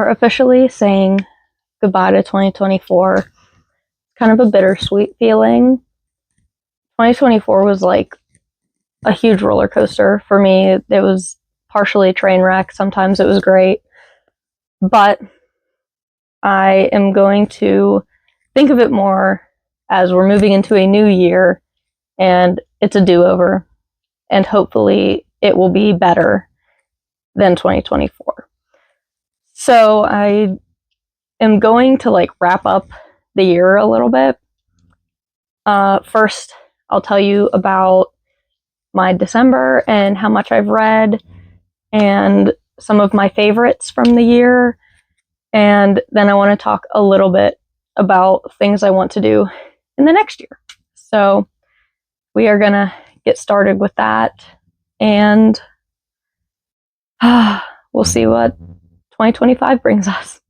are officially saying goodbye to 2024. Kind of a bittersweet feeling. 2024 was like a huge roller coaster for me. It was partially a train wreck. Sometimes it was great. But I am going to think of it more as we're moving into a new year and it's a do-over. And hopefully it will be better than 2024. So I am going to like wrap up the year a little bit. First, I'll tell you about my December and how much I've read and some of my favorites from the year. And then I want to talk a little bit about things I want to do in the next year. So we are going to get started with that. And we'll see what 2025 brings us.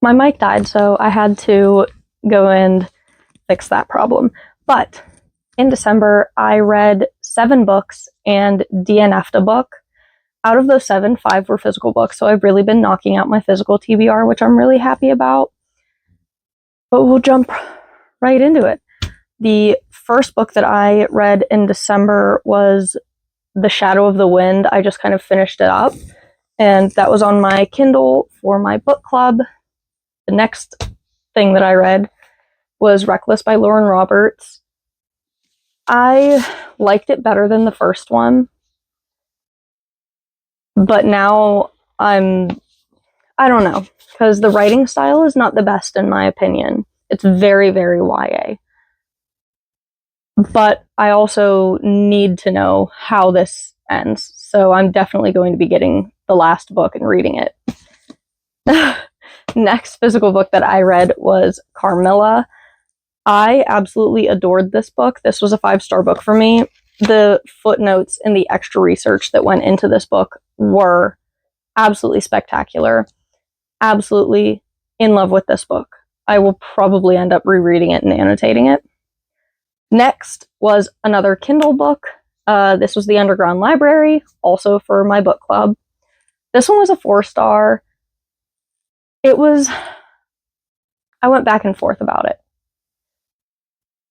My mic died, so I had to go and fix that problem. But in December, I read 7 books and DNF'd a book. Out of those 7, 5 were physical books, so I've really been knocking out my physical TBR, which I'm really happy about. But we'll jump right into it. The first book that I read in December was The Shadow of the Wind. I just kind of finished it up, and that was on my Kindle for my book club. The next thing that I read was Reckless by Lauren Roberts. I liked it better than the first one, but now I don't know, because the writing style is not the best in my opinion. It's very, very YA. But I also need to know how this ends, so I'm definitely going to be getting the last book and reading it. Next physical book that I read was Carmilla. I absolutely adored this book. This was a 5-star book for me. The footnotes and the extra research that went into this book were absolutely spectacular. Absolutely in love with this book. I will probably end up rereading it and annotating it. Next was another Kindle book. This was The Underground Library, also for my book club. This one was a 4-star. I went back and forth about it.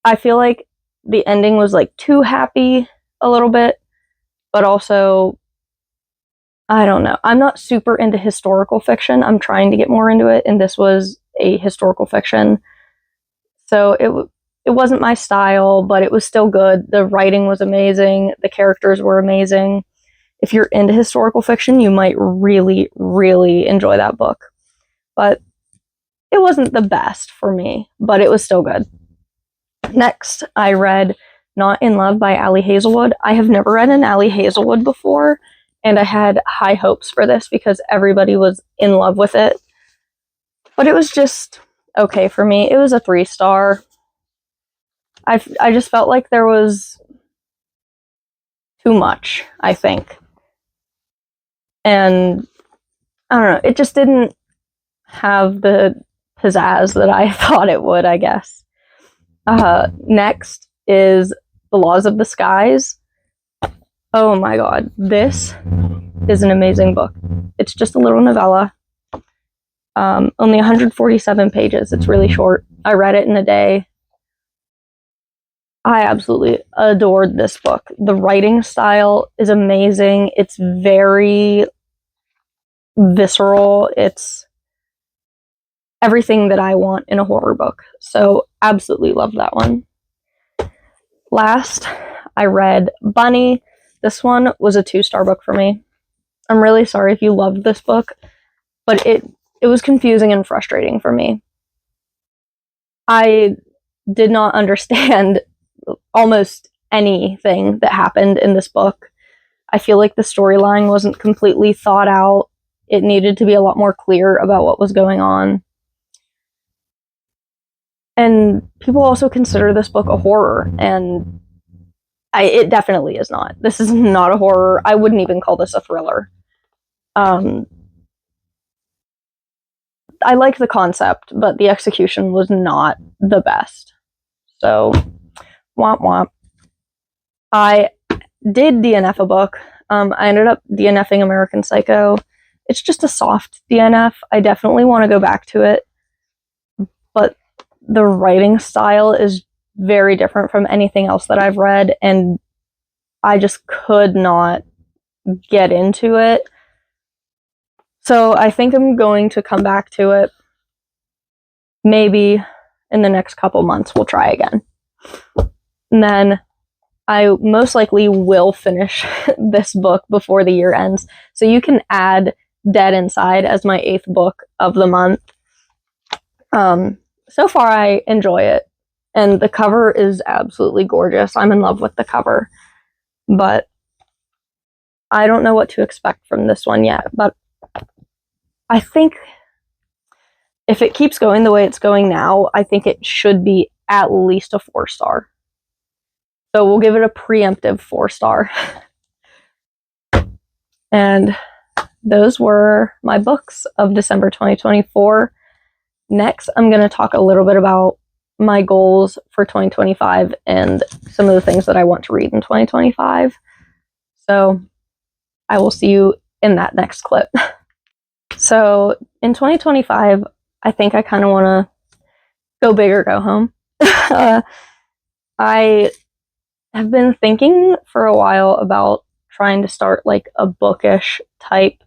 I feel like the ending was like too happy a little bit, but also, I don't know. I'm not super into historical fiction. I'm trying to get more into it, and this was a historical fiction. So it wasn't my style, but it was still good. The writing was amazing. The characters were amazing. If you're into historical fiction, you might really, really enjoy that book. But it wasn't the best for me, but it was still good. Next, I read Not in Love by Ali Hazelwood. I have never read an Ali Hazelwood before, and I had high hopes for this because everybody was in love with it. But it was just okay for me. It was a 3-star. I just felt like there was too much, I think. And I don't know, it just didn't have the pizzazz that I thought it would, I guess. Next is The Laws of the Skies. Oh my god, this is an amazing book. It's just a little novella. Only 147 pages. It's really short. I read it in a day. I absolutely adored this book. The writing style is amazing. It's very visceral. It's everything that I want in a horror book. So absolutely love that one. Last, I read Bunny. This one was a 2-star book for me. I'm really sorry if you loved this book, but it was confusing and frustrating for me. I did not understand almost anything that happened in this book. I feel like the storyline wasn't completely thought out. It needed to be a lot more clear about what was going on. And people also consider this book a horror, and it definitely is not. This is not a horror. I wouldn't even call this a thriller. I like the concept, but the execution was not the best. So, womp womp. I did DNF a book. I ended up DNFing American Psycho. it's just a soft DNF. I definitely want to go back to it, but the writing style is very different from anything else that I've read, and I just could not get into it. So I think I'm going to come back to it. Maybe in the next couple months we'll try again. And then I most likely will finish this book before the year ends. So you can add Dead Inside as my 8th book of the month. So far I enjoy it. And the cover is absolutely gorgeous. I'm in love with the cover. But I don't know what to expect from this one yet. But I think if it keeps going the way it's going now, I think it should be at least a 4-star. So we'll give it a preemptive 4-star. And those were my books of December 2024. Next, I'm going to talk a little bit about my goals for 2025 and some of the things that I want to read in 2025. So I will see you in that next clip. So in 2025, I think I kind of want to go big or go home. I have been thinking for a while about trying to start like a bookish type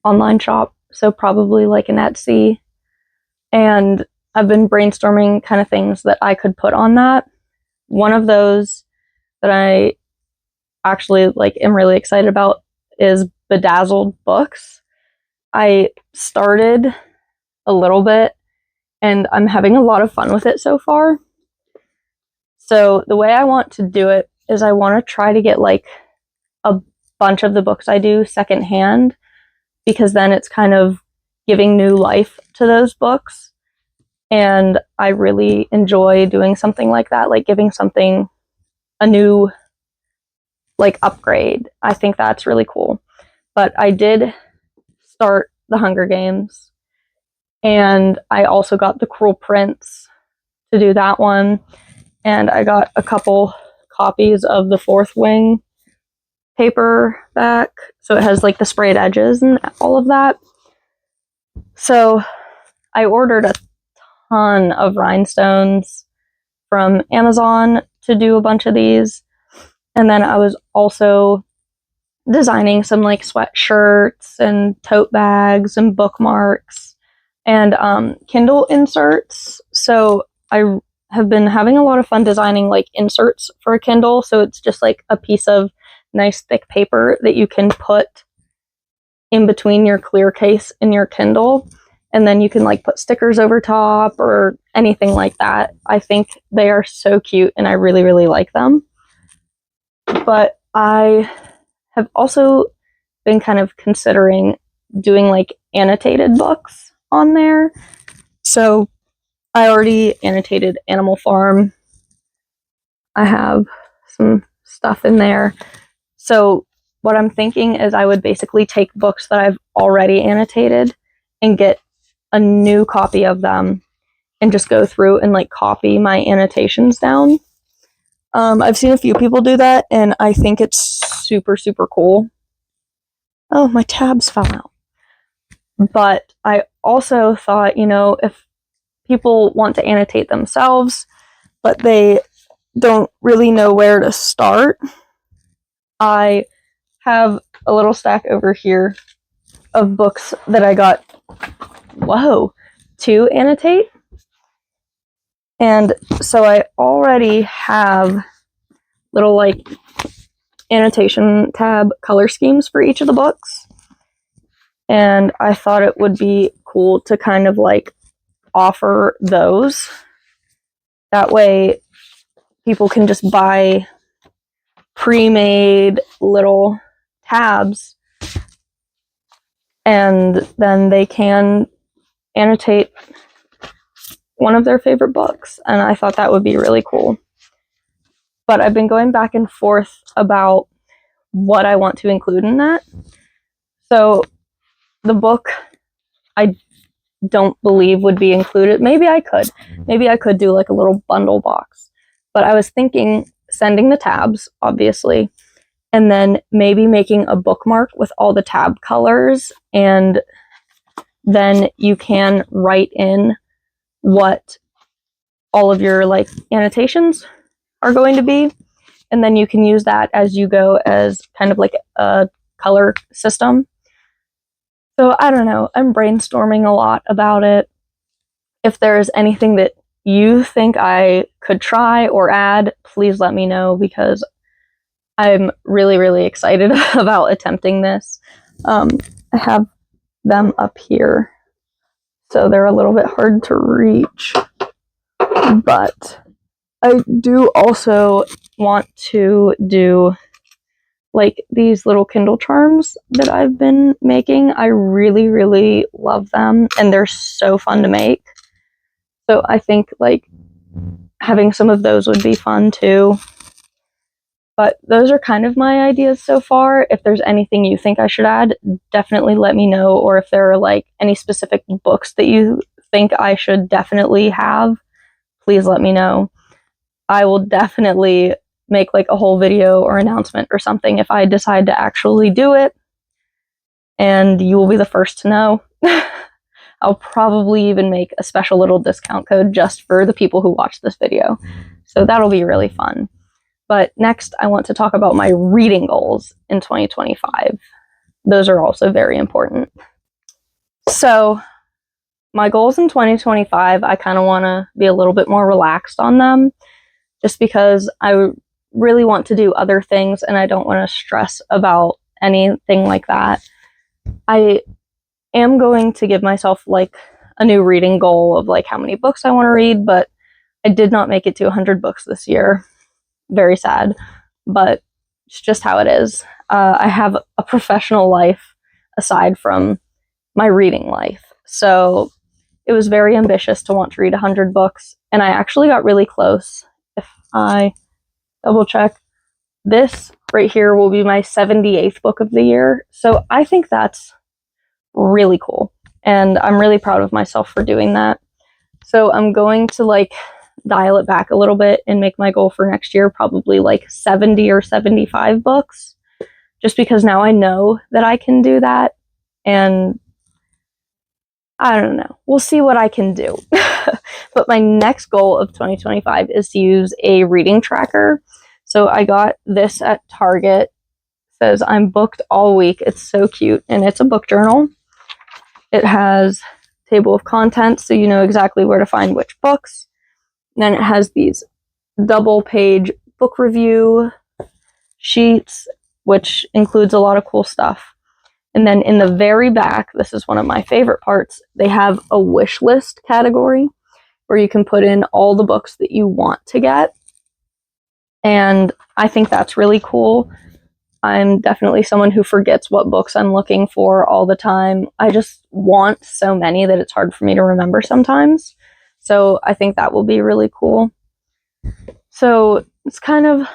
online shop. So probably like an Etsy. And I've been brainstorming kind of things that I could put on that. One of those that I actually like am really excited about is Bedazzled Books. I started a little bit and I'm having a lot of fun with it so far. So the way I want to do it is I want to try to get like a bunch of the books I do secondhand, because then it's kind of giving new life to those books. And I really enjoy doing something like that, like giving something a new like upgrade. I think that's really cool. But I did start The Hunger Games, and I also got The Cruel Prince to do that one. And I got a couple copies of The Fourth Wing paperback. So it has like the sprayed edges and all of that. So I ordered a ton of rhinestones from Amazon to do a bunch of these. And then I was also designing some like sweatshirts and tote bags and bookmarks and Kindle inserts. So I have been having a lot of fun designing like inserts for a Kindle. So it's just like a piece of nice thick paper that you can put in between your clear case and your Kindle. And then you can like put stickers over top or anything like that. I think they are so cute and I really, really like them. But I have also been kind of considering doing like annotated books on there. So I already annotated Animal Farm. I have some stuff in there. So what I'm thinking is I would basically take books that I've already annotated and get a new copy of them and just go through and like copy my annotations down. I've seen a few people do that and I think it's super, super cool. Oh, my tabs fell out. But I also thought, you know, if people want to annotate themselves, but they don't really know where to start, I have a little stack over here of books that I got, to annotate. And so I already have little like annotation tab color schemes for each of the books. And I thought it would be cool to kind of like offer those. That way people can just buy pre-made little tabs and then they can annotate one of their favorite books. And I thought that would be really cool. But I've been going back and forth about what I want to include in that. So the book I don't believe would be included. Maybe I could do like a little bundle box. But I was thinking sending the tabs, obviously, and then maybe making a bookmark with all the tab colors, and then you can write in what all of your like annotations are going to be, and then you can use that as you go as kind of like a color system. So I don't know, I'm brainstorming a lot about it. If there's anything that you think I could try or add, please let me know, because I'm really, really excited about attempting this. I have them up here, so they're a little bit hard to reach, but I do also want to do like these little Kindle charms that I've been making. I really, really love them, and they're so fun to make. So I think like having some of those would be fun too. But those are kind of my ideas so far. If there's anything you think I should add, definitely let me know. Or if there are like any specific books that you think I should definitely have, please let me know. I will definitely make like a whole video or announcement or something if I decide to actually do it, and you will be the first to know. I'll probably even make a special little discount code just for the people who watch this video, so that'll be really fun. But next, I want to talk about my reading goals in 2025. Those are also very important. So my goals in 2025, I kind of want to be a little bit more relaxed on them, just because I really want to do other things and I don't want to stress about anything like that. I am going to give myself like a new reading goal of like how many books I want to read, but I did not make it to 100 books this year. Very sad, but it's just how it is. I have a professional life aside from my reading life, so it was very ambitious to want to read 100 books, and I actually got really close. If I double check, this right here will be my 78th book of the year, so I think that's really cool, and I'm really proud of myself for doing that. So I'm going to like dial it back a little bit and make my goal for next year probably like 70 or 75 books, just because now I know that I can do that, and I don't know, we'll see what I can do. But my next goal of 2025 is to use a reading tracker. So I got this at Target. It says I'm booked all week. It's so cute, and it's a book journal. It has a table of contents, so you know exactly where to find which books. And then it has these double page book review sheets, which includes a lot of cool stuff. And then in the very back, this is one of my favorite parts, they have a wish list category where you can put in all the books that you want to get. And I think that's really cool. I'm definitely someone who forgets what books I'm looking for all the time. I just want so many that it's hard for me to remember sometimes. So I think that will be really cool. So it's kind of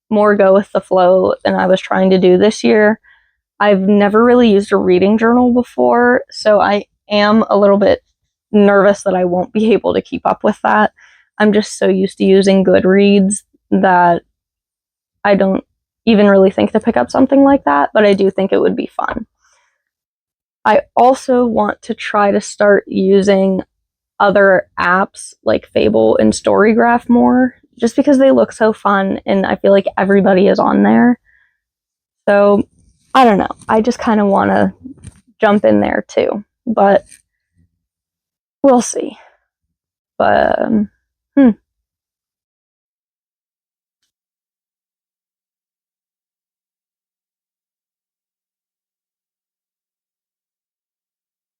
more go with the flow than I was trying to do this year. I've never really used a reading journal before, so I am a little bit nervous that I won't be able to keep up with that. I'm just so used to using Goodreads that I don't even really think to pick up something like that, but I do think it would be fun. I also want to try to start using other apps like Fable and Storygraph more, just because they look so fun and I feel like everybody is on there. So I don't know, I just kind of want to jump in there too, but we'll see. But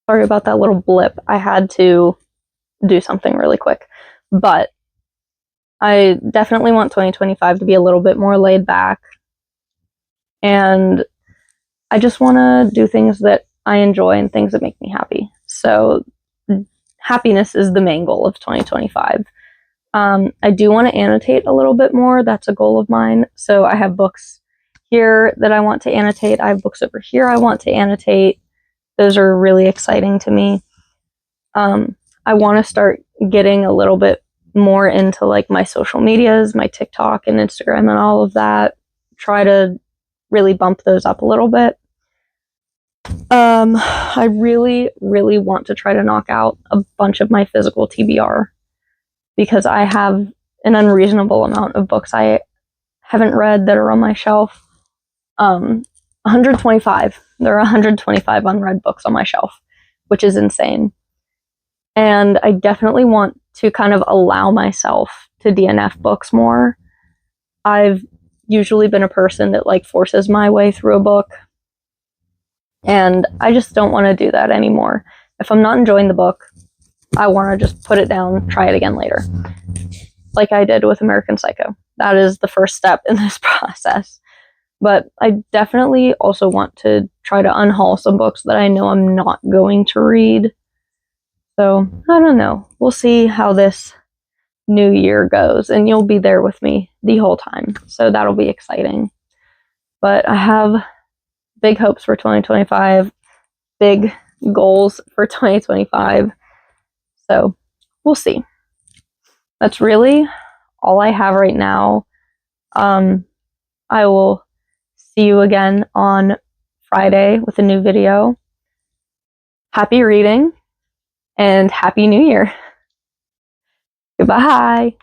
sorry about that little blip. I had to do something really quick, but I definitely want 2025 to be a little bit more laid back, and I just want to do things that I enjoy and things that make me happy. So happiness is the main goal of 2025. I do want to annotate a little bit more. That's a goal of mine. So I have books here that I want to annotate. I have books over here I want to annotate. Those are really exciting to me. I want to start getting a little bit more into like my social medias, my TikTok and Instagram and all of that. Try to really bump those up a little bit. I really, really want to try to knock out a bunch of my physical TBR because I have an unreasonable amount of books I haven't read that are on my shelf. 125. There are 125 unread books on my shelf, which is insane. And I definitely want to kind of allow myself to DNF books more. I've usually been a person that like forces my way through a book, and I just don't want to do that anymore. If I'm not enjoying the book, I want to just put it down, try it again later. Like I did with American Psycho. That is the first step in this process. But I definitely also want to try to unhaul some books that I know I'm not going to read. So, I don't know. We'll see how this new year goes, and you'll be there with me the whole time. So that'll be exciting. But I have big hopes for 2025, big goals for 2025. So we'll see. That's really all I have right now. I will see you again on Friday with a new video. Happy reading and Happy New Year. Goodbye.